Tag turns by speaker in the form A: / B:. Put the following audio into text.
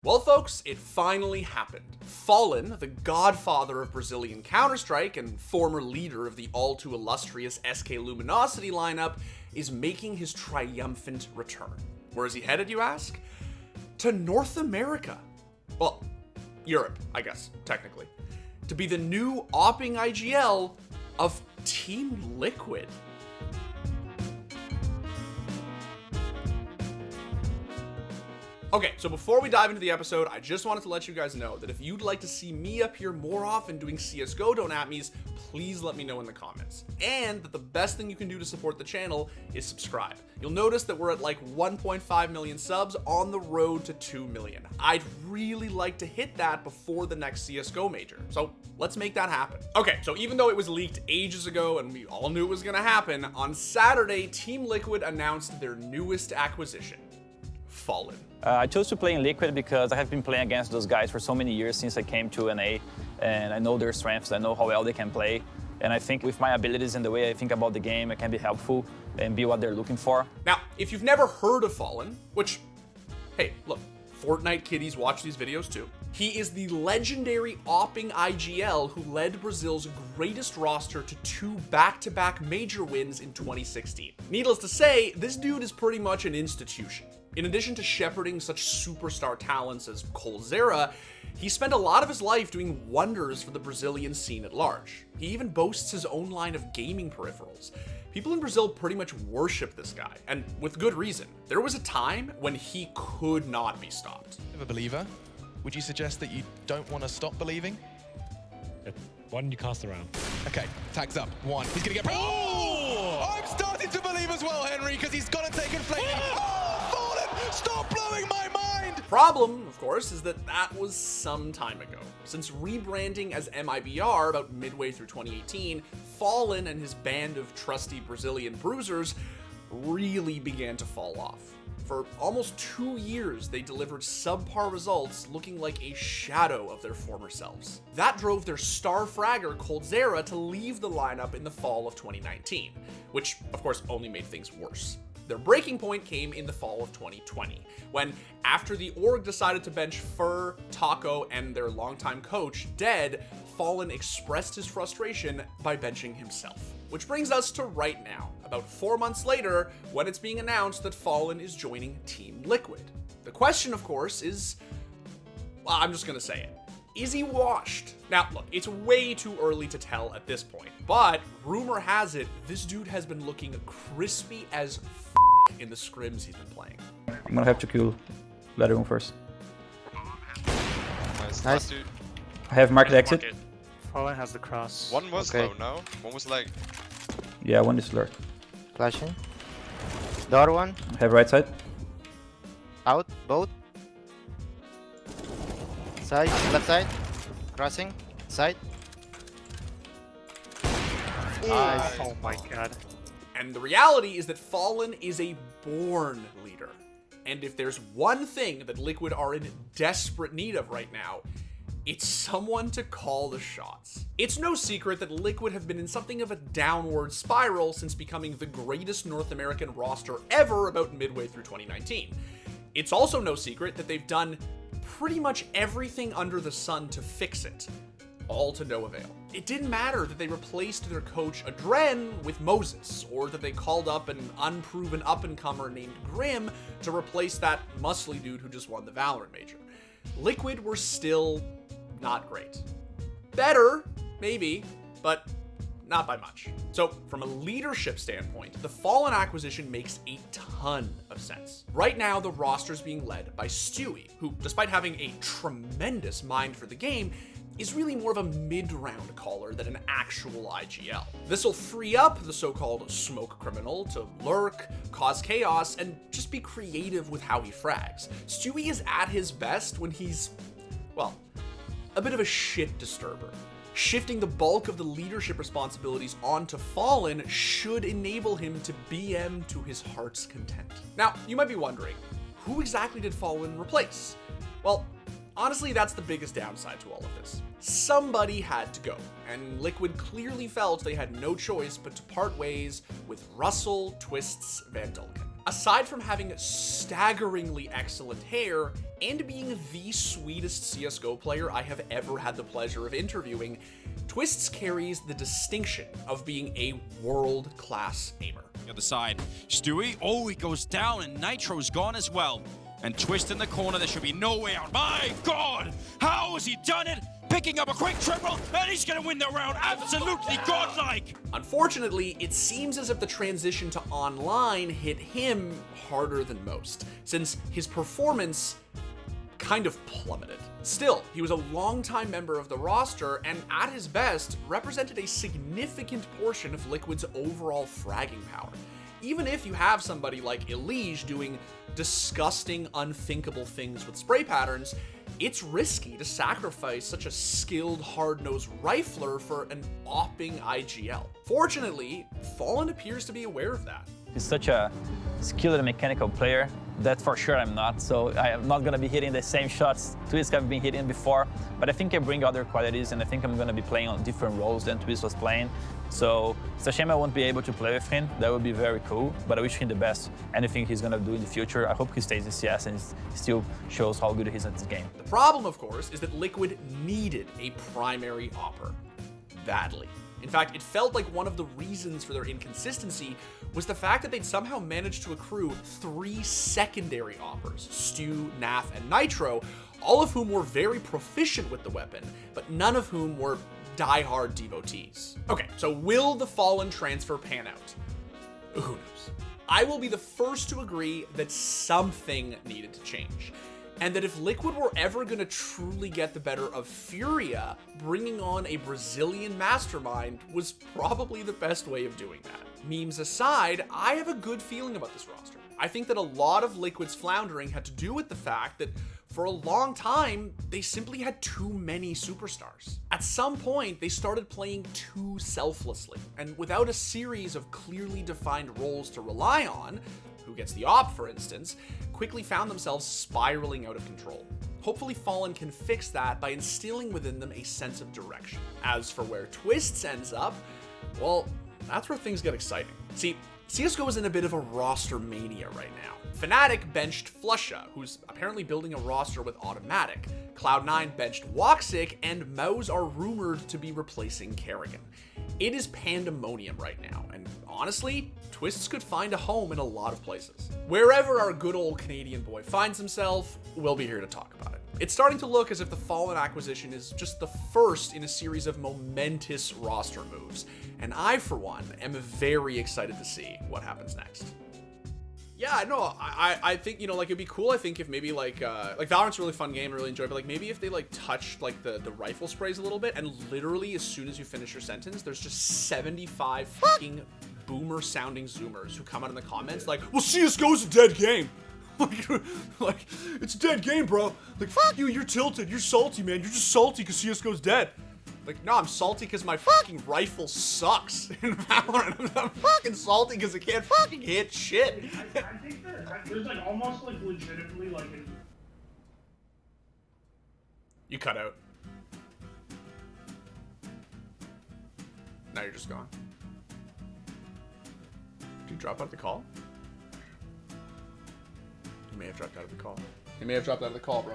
A: Well, folks, it finally happened. FalleN, the Godfather of Brazilian Counter-Strike and former leader of the all-too-illustrious SK Luminosity lineup, is making his triumphant return. Where is he headed, you ask? To North America. Well, Europe, I guess, technically. To be the new AWPing IGL of Team Liquid. Okay, so before we dive into the episode, I just wanted to let you guys know that if you'd like to see me up here more often doing CSGO don't at me's, please let me know in the comments. And that the best thing you can do to support the channel is subscribe. You'll notice that we're at like 1.5 million subs on the road to 2 million. I'd really like to hit that before the next CSGO major, so let's make that happen. Okay, so even though it was leaked ages ago and we all knew it was gonna happen, on Saturday, Team Liquid announced their newest acquisition, FalleN.
B: I chose to play in Liquid because I have been playing against those guys for so many years since I came to NA, and I know their strengths, I know how well they can play, and I think with my abilities and the way I think about the game, I can be helpful and be what they're looking for.
A: Now, if you've never heard of FalleN, which, hey, look, Fortnite kiddies watch these videos too. He is the legendary AWPing IGL who led Brazil's greatest roster to 2 back-to-back major wins in 2016. Needless to say, this dude is pretty much an institution. In addition to shepherding such superstar talents as Colten, he spent a lot of his life doing wonders for the Brazilian scene at large. He even boasts his own line of gaming peripherals. People in Brazil pretty much worship this guy, and with good reason. There was a time when he could not be stopped.
C: Of a believer, would you suggest that you don't want to stop believing?
D: Why don't you cast around?
C: Okay, tags up. 1. He's gonna get. Oh! I'm starting to believe as well, Henry, because he's gone and taken flame. Stop blowing my mind!
A: Problem, of course, is that was some time ago. Since rebranding as MIBR about midway through 2018, FalleN and his band of trusty Brazilian bruisers really began to fall off. For almost 2 years, they delivered subpar results looking like a shadow of their former selves. That drove their star fragger Colten to leave the lineup in the fall of 2019, which of course only made things worse. Their breaking point came in the fall of 2020, when, after the org decided to bench Fur, Taco, and their longtime coach, Dead, FalleN expressed his frustration by benching himself. Which brings us to right now, about 4 months later, when it's being announced that FalleN is joining Team Liquid. The question, of course, is, well, I'm just gonna say it. Is he washed? Now, look, it's way too early to tell at this point, but rumor has it this dude has been looking crispy as in the scrims he's been playing.
E: I'm gonna have to kill ladder one first.
F: Nice.
E: I have market exit.
D: FalleN has the cross.
F: One was low, no? One was like...
E: Yeah, one is lurk.
G: Flashing. Door 1.
E: I have right side.
G: Out. Both. Side. Left side. Crossing. Side.
D: Nice. Oh my god.
A: And the reality is that FalleN is a born leader. And if there's one thing that Liquid are in desperate need of right now, it's someone to call the shots. It's no secret that Liquid have been in something of a downward spiral since becoming the greatest North American roster ever about midway through 2019. It's also no secret that they've done pretty much everything under the sun to fix it, all to no avail. It didn't matter that they replaced their coach Adren with Moses, or that they called up an unproven up-and-comer named Grim to replace that muscly dude who just won the Valorant major. Liquid were still not great. Better, maybe, but not by much. So from a leadership standpoint, the FalleN acquisition makes a ton of sense. Right now, the roster's being led by Stewie, who, despite having a tremendous mind for the game, is really more of a mid-round caller than an actual IGL. This will free up the so-called smoke criminal to lurk, cause chaos, and just be creative with how he frags. Stewie is at his best when he's, well, a bit of a shit disturber. Shifting the bulk of the leadership responsibilities onto FalleN should enable him to BM to his heart's content. Now, you might be wondering, who exactly did FalleN replace? Well, honestly, that's the biggest downside to all of this. Somebody had to go, and Liquid clearly felt they had no choice but to part ways with Russell Twists Van Dulken. Aside from having staggeringly excellent hair and being the sweetest CSGO player I have ever had the pleasure of interviewing, Twists carries the distinction of being a world-class aimer.
H: The other side, Stewie, oh, he goes down and Nitro's gone as well. And Twist in the corner, there should be no way out. My God, how has he done it? Picking up a quick triple, and he's gonna win the round, absolutely godlike!
A: Unfortunately, it seems as if the transition to online hit him harder than most, since his performance kind of plummeted. Still, he was a longtime member of the roster, and at his best, represented a significant portion of Liquid's overall fragging power. Even if you have somebody like Elige doing disgusting, unthinkable things with spray patterns, it's risky to sacrifice such a skilled, hard-nosed rifler for an opping IGL. Fortunately, FalleN appears to be aware of that.
B: He's such a skilled and mechanical player that for sure I'm not, so I am not going to be hitting the same shots Twist have been hitting before, but I think I bring other qualities, and I think I'm going to be playing on different roles than Twist was playing. So it's a shame I won't be able to play with him. That would be very cool, but I wish him the best. Anything he's going to do in the future, I hope he stays in CS and still shows how good he is at this game.
A: The problem, of course, is that Liquid needed a primary AWPer badly. In fact, it felt like one of the reasons for their inconsistency was the fact that they'd somehow managed to accrue 3 secondary AWPers, Stu, Naf, and Nitro, all of whom were very proficient with the weapon, but none of whom were die-hard devotees. Okay, so will the FalleN transfer pan out? Who knows? I will be the first to agree that something needed to change, and that if Liquid were ever going to truly get the better of Furia, bringing on a Brazilian mastermind was probably the best way of doing that. Memes aside, I have a good feeling about this roster. I think that a lot of Liquid's floundering had to do with the fact that for a long time, they simply had too many superstars. At some point, they started playing too selflessly, and without a series of clearly defined roles to rely on, who gets the AWP for instance, quickly found themselves spiraling out of control. Hopefully FalleN can fix that by instilling within them a sense of direction. As for where Twists ends up, well, that's where things get exciting. See, CSGO is in a bit of a roster mania right now. Fnatic benched Flusha, who's apparently building a roster with Automatic. Cloud9 benched Woxic, and Mouse are rumored to be replacing Kerrigan. It is pandemonium right now, and honestly, Twists could find a home in a lot of places. Wherever our good old Canadian boy finds himself, we'll be here to talk about it. It's starting to look as if the FalleN acquisition is just the first in a series of momentous roster moves, and I, for one, am very excited to see what happens next. Yeah, no, I think, you know, like, it'd be cool, I think, if maybe, like Valorant's a really fun game, I really enjoy it, but, like, maybe if they, like, touched, like, the rifle sprays a little bit, and literally, as soon as you finish your sentence, there's just 75 fucking boomer-sounding Zoomers who come out in the comments, like, well, CSGO's a dead game. like, it's a dead game, bro. Like, fuck you, you're tilted, you're salty, man, you're just salty because CSGO's dead. Like, no, I'm salty because my fucking rifle sucks in Valorant. I'm fucking salty because it can't fucking hit shit.
I: I think that there's, like, almost, like, legitimately, like,
A: You cut out. Now you're just gone. Did you drop out of the call? You may have dropped out of the call. You may have dropped out of the call, bro.